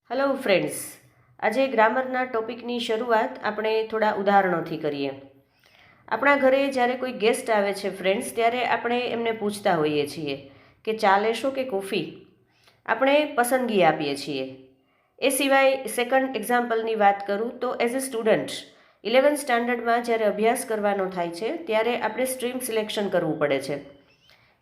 Hello friends, આજે ગ્રામરના ટોપિકની શરૂઆત આપણે થોડા ઉદાહરણોથી કરીએ. આપણા ઘરે જ્યારે કોઈ ગેસ્ટ આવે છે ફ્રેન્ડ્સ, ત્યારે આપણે એમને પૂછતા હોઈએ છીએ કે ચા લેશો કે કોફી. આપણે પસંદગી આપીએ છીએ. એ સિવાય સેકન્ડ એક્ઝામ્પલની વાત કરું તો એઝ અ સ્ટુડન્ટ 11th સ્ટાન્ડર્ડમાં જ્યારે અભ્યાસ કરવાનો થાય છે ત્યારે આપણે સ્ટ્રીમ સિલેક્શન કરવું પડે છે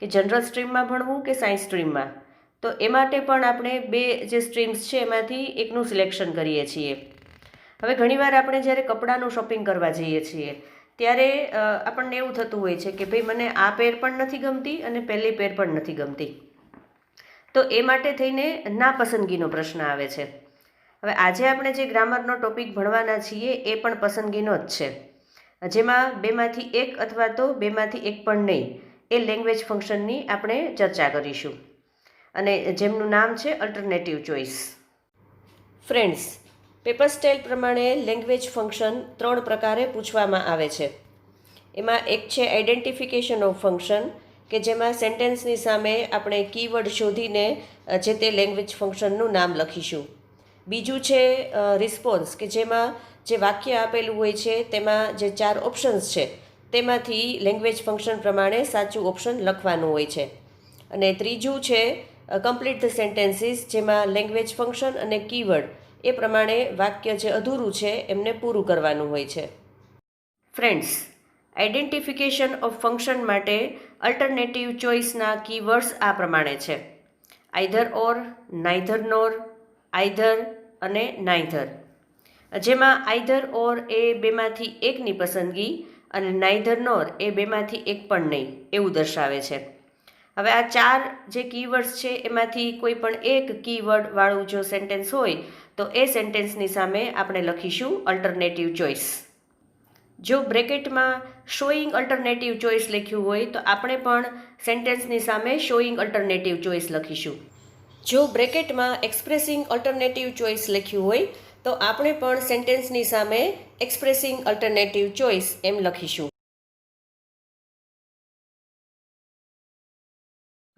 કે જનરલ સ્ટ્રીમમાં ભણવું કે સાયન્સ સ્ટ્રીમમાં. તો એ માટે પણ આપણે બે જે સ્ટ્રીમ્સ છે એમાંથી એકનું સિલેક્શન કરીએ છીએ. હવે ઘણીવાર આપણે જ્યારે કપડાનું શોપિંગ કરવા જઈએ છીએ ત્યારે આપણને એવું થતું હોય છે કે ભાઈ મને આ પેર પણ નથી ગમતી અને પહેલી પેર પણ નથી ગમતી. તો એ માટે થઈને નાપસંદગીનો પ્રશ્ન આવે છે. હવે આજે આપણે જે ગ્રામરનો ટોપિક ભણવાના છીએ એ પણ પસંદગીનો જ છે, જેમાં બેમાંથી એક અથવા તો બેમાંથી એક પણ નહીં એ લેંગ્વેજ ફંક્શનની આપણે ચર્ચા કરીશું અને જેમનું નામ છે alternative choice. Friends, paper style પ્રમાણે લેંગ્વેજ ફંક્શન 3 પ્રકારે પૂછવામાં આવે છે. એમાં એક છે આઈડેન્ટિફિકેશન ઓફ ફંક્શન, કે જેમાં સેન્ટેન્સની સામે આપણે કીવર્ડ શોધીને જે તે લેંગ્વેજ ફંક્શનનું નામ લખીશું. બીજું છે રિસ્પોન્સ, કે જેમાં જે વાક્ય આપેલું હોય છે તેમાં જે 4 ઓપ્શન્સ છે તેમાંથી લેંગ્વેજ ફંક્શન પ્રમાણે સાચું ઓપ્શન લખવાનું હોય છે. અને ત્રીજું છે કમ્પ્લીટ ધ સેન્ટેન્સીસ, જેમાં લેંગ્વેજ ફંક્શન અને કીવર્ડ એ પ્રમાણે વાક્ય જે અધૂરું છે એમને પૂરું કરવાનું હોય છે. ફ્રેન્ડ્સ, આઈડેન્ટિફિકેશન ઓફ ફંક્શન માટે અલ્ટરનેટિવ ચોઇસના કીવર્ડ્સ આ પ્રમાણે છે: આઈધર ઓર, નાઇધર નોર, આઈધર અને નાઇધર. જેમાં આઈધર ઓર એ બેમાંથી એકની પસંદગી અને નાઇધર નોર એ બેમાંથી એક પણ નહીં એવું દર્શાવે છે. હવે આ 4 જે કીવર્ડ્સ છે એમાંથી કોઈ પણ એક કીવર્ડવાળું જો સેન્ટેન્સ હોય તો એ સેન્ટેન્સની સામે આપણે લખીશું અલ્ટરનેટિવ ચોઇસ. જો બ્રેકેટમાં શોઈંગ અલ્ટરનેટિવ ચોઇસ લખ્યું હોય તો આપણે પણ સેન્ટેન્સની સામે શોઈંગ અલ્ટરનેટિવ ચોઇસ લખીશું. જો બ્રેકેટમાં એક્સપ્રેસિંગ અલ્ટરનેટિવ ચોઇસ લખ્યું હોય તો આપણે પણ સેન્ટેન્સની સામે એક્સપ્રેસિંગ અલ્ટરનેટિવ ચોઇસ એમ લખીશું.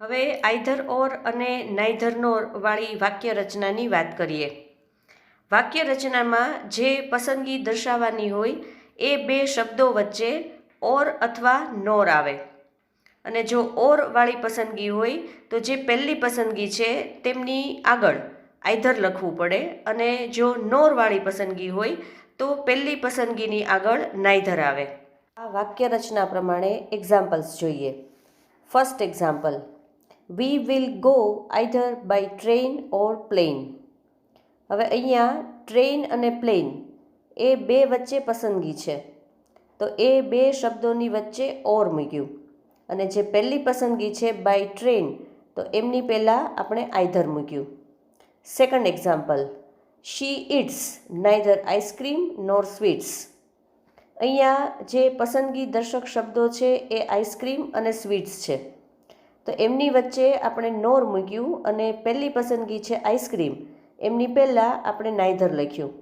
હવે આઈધર ઓર અને નાઇધર નોર વાળી વાક્ય રચનાની વાત કરીએ. વાક્ય રચનામાં જે પસંદગી દર્શાવવાની હોય એ બે શબ્દો વચ્ચે ઓર અથવા નોર આવે. અને જો ઓર વાળી પસંદગી હોય તો જે પહેલી પસંદગી છે તેમની આગળ આઈધર લખવું પડે, અને જો નોર વાળી પસંદગી હોય તો પહેલી પસંદગીની આગળ નાઇધર આવે. આ વાક્ય રચના પ્રમાણે એક્ઝામ્પલ્સ જોઈએ. First example: We will go either by train or plane. હવે અહીંયા ટ્રેન અને પ્લેન એ બે વચ્ચે પસંદગી છે, તો એ બે શબ્દોની વચ્ચે ઓર મૂક્યું. અને જે પહેલી પસંદગી છે બાય ટ્રેન, તો એમની પહેલાં આપણે આઈધર મૂક્યું. Second example: She eats neither ice cream nor sweets. અહીંયા જે પસંદગી દર્શક શબ્દો છે એ આઈસ્ક્રીમ અને સ્વીટ્સ છે, તો એમની વચ્ચે આપણે નોર મૂક્યું અને પહેલી પસંદગી છે આઈસ્ક્રીમ, એમની પહેલાં આપણે નાઇધર લખ્યું.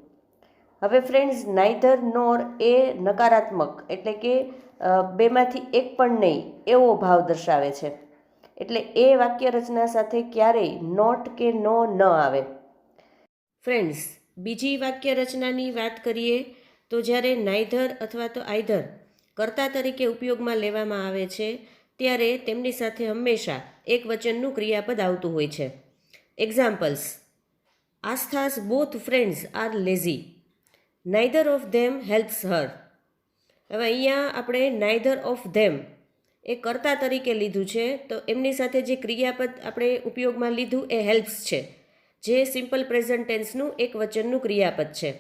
હવે ફ્રેન્ડ્સ, નાઇધર નોર એ નકારાત્મક એટલે કે બેમાંથી એક પણ નહીં એવો ભાવ દર્શાવે છે, એટલે એ વાક્ય રચના સાથે ક્યારેય નોટ કે નો ન આવે. ફ્રેન્ડ્સ, બીજી વાક્ય રચનાની વાત કરીએ તો જ્યારે નાઇધર અથવા તો આઈધર કર્તા તરીકે ઉપયોગમાં લેવામાં આવે છે ત્યારે તેમની સાથે હંમેશા એક વચનનું ક્રિયાપદ આવતું હોય છે. Examples: Aastha's both friends are lazy. Neither of them helps her. હવે અહીંયા આપણે નાઇધર ઓફ ધેમ એ કર્તા તરીકે લીધું છે, તો એમની સાથે જે ક્રિયાપદ આપણે ઉપયોગમાં લીધું એ હેલ્પ્સ છે, જે સિમ્પલ પ્રેઝન્ટ ટેન્સનું એક વચનનું ક્રિયાપદ છે.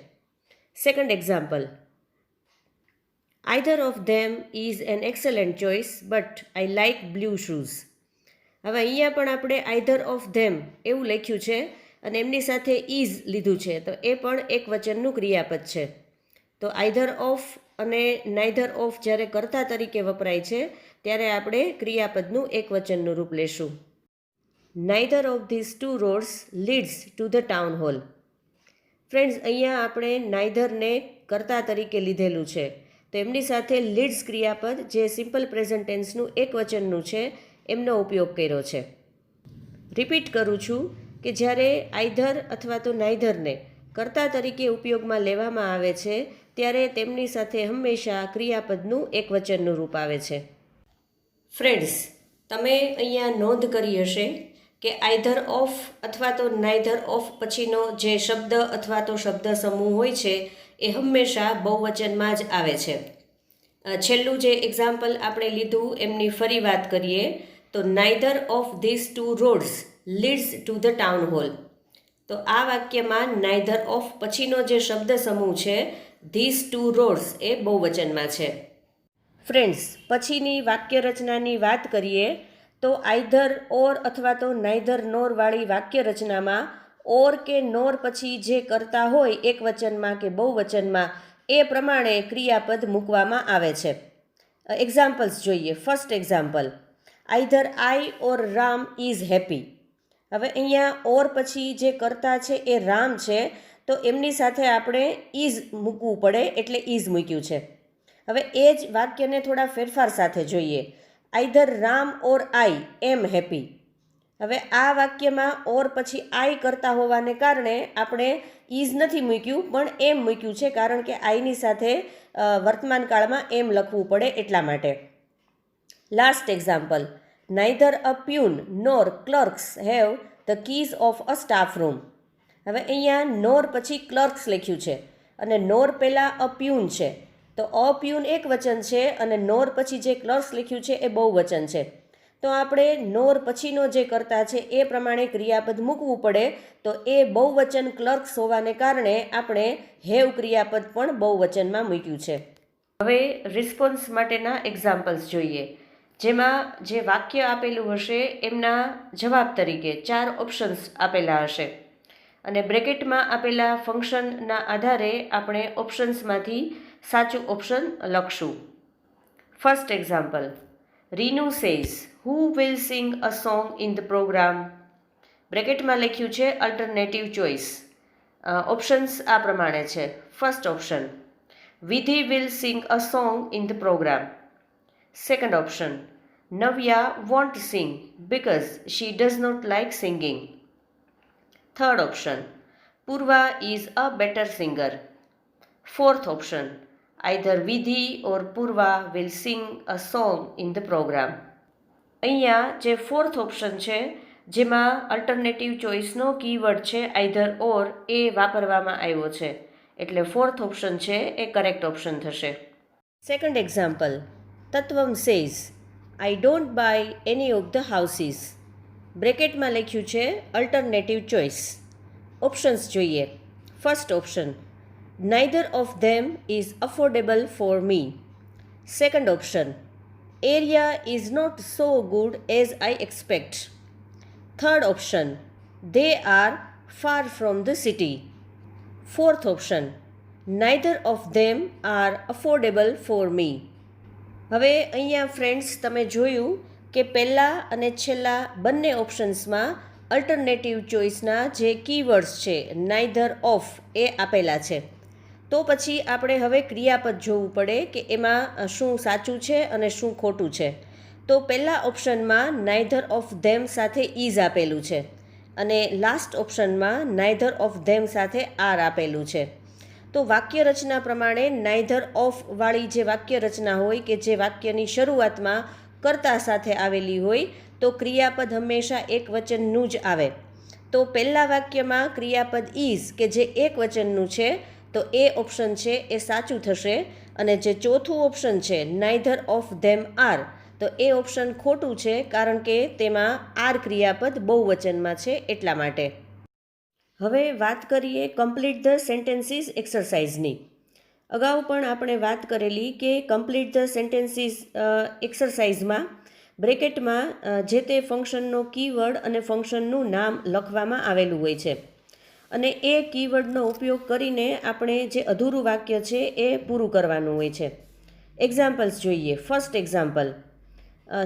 Second example: either of them is an excellent choice but I like blue shoes. હવે અહીંયા પણ આપણે આઈધર ઓફ ધેમ એવું લખ્યું છે અને એમની સાથે ઇઝ લીધું છે, તો એ પણ એક વચનનું ક્રિયાપદ છે. તો આઈધર ઓફ અને નાઇધર ઓફ જ્યારે કર્તા તરીકે વપરાય છે ત્યારે આપણે ક્રિયાપદનું એક વચનનું રૂપ લેશું. Neither of these two roads leads to the town hall. Friends, અહીંયા આપણે નાઇધરને કર્તા તરીકે લીધેલું છે, તો એમની સાથે લીડ્સ ક્રિયાપદ જે સિમ્પલ પ્રેઝન્ટ ટેન્સનું એક વચનનું છે એમનો ઉપયોગ કર્યો છે. રિપીટ કરું છું કે જ્યારે આઈધર અથવા તો નાઈધરને કર્તા તરીકે ઉપયોગમાં લેવામાં આવે છે ત્યારે તેમની સાથે હંમેશા ક્રિયાપદનું એકવચનનું રૂપ આવે છે. ફ્રેન્ડ્સ, તમે અહીંયા નોંધ કરી હશે કે આઈધર ઓફ અથવા તો નાઈધર ઓફ પછીનો જે શબ્દ અથવા તો શબ્દ સમૂહ હોય છે એ હંમેશા બહુવચનમાં જ આવે છે. છેલ્લું જે એક્ઝામ્પલ આપણે લીધું એમની ફરી વાત કરીએ તો neither of these two roads leads to the town hall. તો આ વાક્યમાં નાઈધર ઓફ પછીનો જે શબ્દ સમૂહ છે ધીસ ટુ રોડ્સ એ બહુવચનમાં છે. ફ્રેન્ડ્સ, પછીની વાક્ય રચનાની વાત કરીએ તો આઈધર ઓર અથવા તો નાઈધર નોર વાળી વાક્ય રચનામાં ઓર કે નોર પછી જે કરતા હોય એકવચનમાં કે બહુવચનમાં એ પ્રમાણે ક્રિયાપદ મૂકવામાં આવે છે. એક્ઝામ્પલ્સ જોઈએ. First example, either I or Ram is happy. હવે અહીંયા ઓર પછી જે કરતા છે એ રામ છે તો એમની સાથે આપણે ઇઝ મૂકવું પડે એટલે ઇઝ મૂક્યું છે. હવે એ જ વાક્યને થોડા ફેરફાર સાથે જોઈએ. Either Ram or I am happy. હવે આ વાક્યમાં ઓર પછી આઈ કરતા હોવાને કારણે આપણે ઇઝ નથી મૂક્યું પણ એમ મૂક્યું છે, કારણ કે આઈની સાથે વર્તમાન કાળમાં એમ લખવું પડે એટલા માટે. Last example, neither a peon nor clerks have the keys of a staff room. હવે અહીંયા નોર પછી ક્લર્ક્સ લખ્યું છે અને નોર પહેલાં અ પ્યુન છે, તો અ પ્યુન એક વચન છે અને નોર પછી જે ક્લર્ક્સ લખ્યું છે એ બહુવચન છે. તો આપણે નોર પછીનો જે કરતા છે એ પ્રમાણે ક્રિયાપદ મૂકવું પડે, તો એ બહુવચન ક્લર્ક્સ હોવાને કારણે આપણે હેવ ક્રિયાપદ પણ બહુવચનમાં મૂક્યું છે. હવે રિસ્પોન્સ માટેના એક્ઝામ્પલ્સ જોઈએ, જેમાં જે વાક્ય આપેલું હશે એમના જવાબ તરીકે 4 ઓપ્શન્સ આપેલા હશે અને બ્રેકેટમાં આપેલા ફંક્શનના આધારે આપણે ઓપ્શન્સમાંથી સાચું ઓપ્શન લખશું. First example, Rinu says he will sing a song in the programme. બ્રેકેટમાં લખ્યું છે અલ્ટરનેટિવ ચોઇસ. ઓપ્શન્સ આ પ્રમાણે છે. First option, Vidhi will sing a song in the programme. Second option, Navya won't sing because she does not like singing. Third option, Purva is a better singer. Fourth option, either Vidhi or Purva will sing a song in the program. અહીંયા જે fourth option છે જેમાં alternative ચોઇસનો keyword છે either or એ વાપરવામાં આવ્યો છે, એટલે ફોર્થ ઓપ્શન છે એ કરેક્ટ ઓપ્શન થશે. Second example, Tatvam says I don't buy any of the houses. બ્રેકેટમાં લખ્યું છે અલ્ટરનેટિવ ચોઇસ. ઓપ્શન્સ જોઈએ. First option, neither of them is affordable for me. Second option, area is not so good as I expect. Third option, they are far from the city. Fourth option, neither of them are affordable for me. હવે અહીંયા friends તમે જોયું કે પહેલાં અને છેલ્લા બંને ઓપ્શન્સમાં alternative ચોઇસના જે કીવર્ડ્સ છે નાઇધર ઓફ એ આપેલા છે. તો પછી આપણે હવે ક્રિયાપદ જોવું પડે કે એમાં શું સાચું છે અને શું ખોટું છે. તો પહેલા ઓપ્શનમાં નાઇધર ઓફ ધેમ સાથે ઇઝ આપેલું છે અને લાસ્ટ ઓપ્શનમાં નાઇધર ઓફ ધેમ સાથે આર આપેલું છે. તો વાક્ય રચના પ્રમાણે નાઇધર ઓફ વાળી જે વાક્ય રચના હોય કે જે વાક્યની શરૂઆતમાં કર્તા સાથે આવેલી હોય તો ક્રિયાપદ હંમેશા એક વચનનું જ આવે. તો પહેલા વાક્યમાં ક્રિયાપદ ઇઝ કે જે એક વચનનું છે તો એ ઓપ્શન છે એ સાચું થશે, અને જે ચોથું ઓપ્શન છે નાઇધર ઓફ ધેમ આર તો એ ઓપ્શન ખોટું છે, કારણ કે તેમાં આર ક્રિયાપદ બહુવચનમાં છે એટલા માટે. હવે વાત કરીએ કમ્પ્લીટ ધ સેન્ટેન્સીસ એક્સરસાઇઝની. અગાઉ પણ આપણે વાત કરેલી કે કમ્પ્લીટ ધ સેન્ટેન્સીસ એક્સરસાઇઝમાં બ્રેકેટમાં જે તે ફંક્શનનો કીવર્ડ અને ફંક્શનનું નામ લખવામાં આવેલું હોય છે અને એ કીવર્ડનો ઉપયોગ કરીને આપણે જે અધૂરું વાક્ય છે એ પૂરું કરવાનું હોય છે. એક્ઝામ્પલ્સ જોઈએ. First example,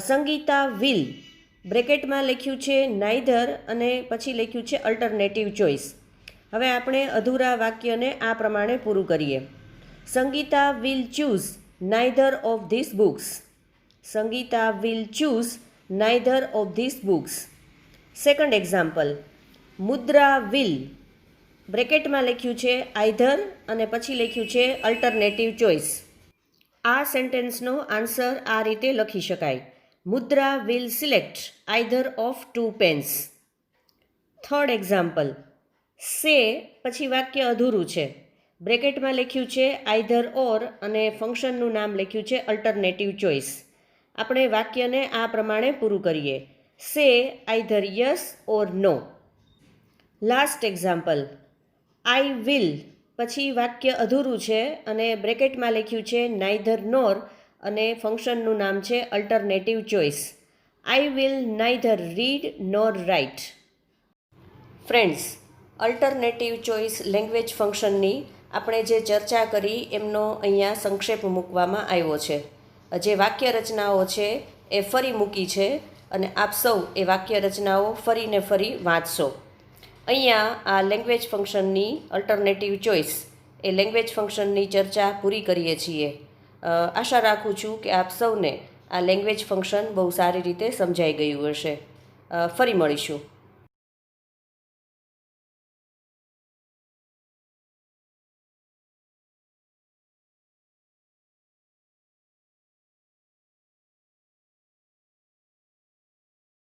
Sangita will. બ્રેકેટમાં લખ્યું છે નાઇધર અને પછી લખ્યું છે અલ્ટરનેટિવ ચોઇસ. હવે આપણે અધૂરા વાક્યને આ પ્રમાણે પૂરું કરીએ. Sangita will choose neither of these books. Sangita will choose neither of these books. Second example, Mudra will, બ્રેકેટમાં લખ્યું છે આઈધર અને પછી લખ્યું છે અલ્ટરનેટિવ ચોઇસ. આ સેન્ટેન્સનો આન્સર આ રીતે લખી શકાય: Mudra will select either of 2 pens. Third example, say પછી વાક્ય અધૂરું છે. બ્રેકેટમાં લખ્યું છે આઈધર ઓર અને ફંક્શનનું નામ લખ્યું છે અલ્ટરનેટિવ ચોઇસ. આપણે વાક્યને આ પ્રમાણે પૂરું કરીએ: say either yes or no. Last example, I will પછી વાક્ય અધૂરું છે અને બ્રેકેટમાં લખ્યું છે નાઈધર નોર અને ફંક્શનનું નામ છે alternative choice. I will neither read nor write. Friends, alternative choice language ફંક્શનની આપણે જે ચર્ચા કરી એમનો અહીંયા સંક્ષેપ મૂકવામાં આવ્યો છે. જે વાક્ય રચનાઓ છે એ ફરી મૂકી છે અને આપ સૌ એ વાક્ય રચનાઓ ફરીને ફરી વાંચશો. અહીંયા આ લેંગ્વેજ ફંક્શનની અલ્ટરનેટિવ ચોઇસ એ લેંગ્વેજ ફંક્શનની ચર્ચા પૂરી કરીએ છીએ. આશા રાખું છું કે આપ સૌને આ લેંગ્વેજ ફંક્શન બહુ સારી રીતે સમજાઈ ગયું હશે. ફરી મળીશું.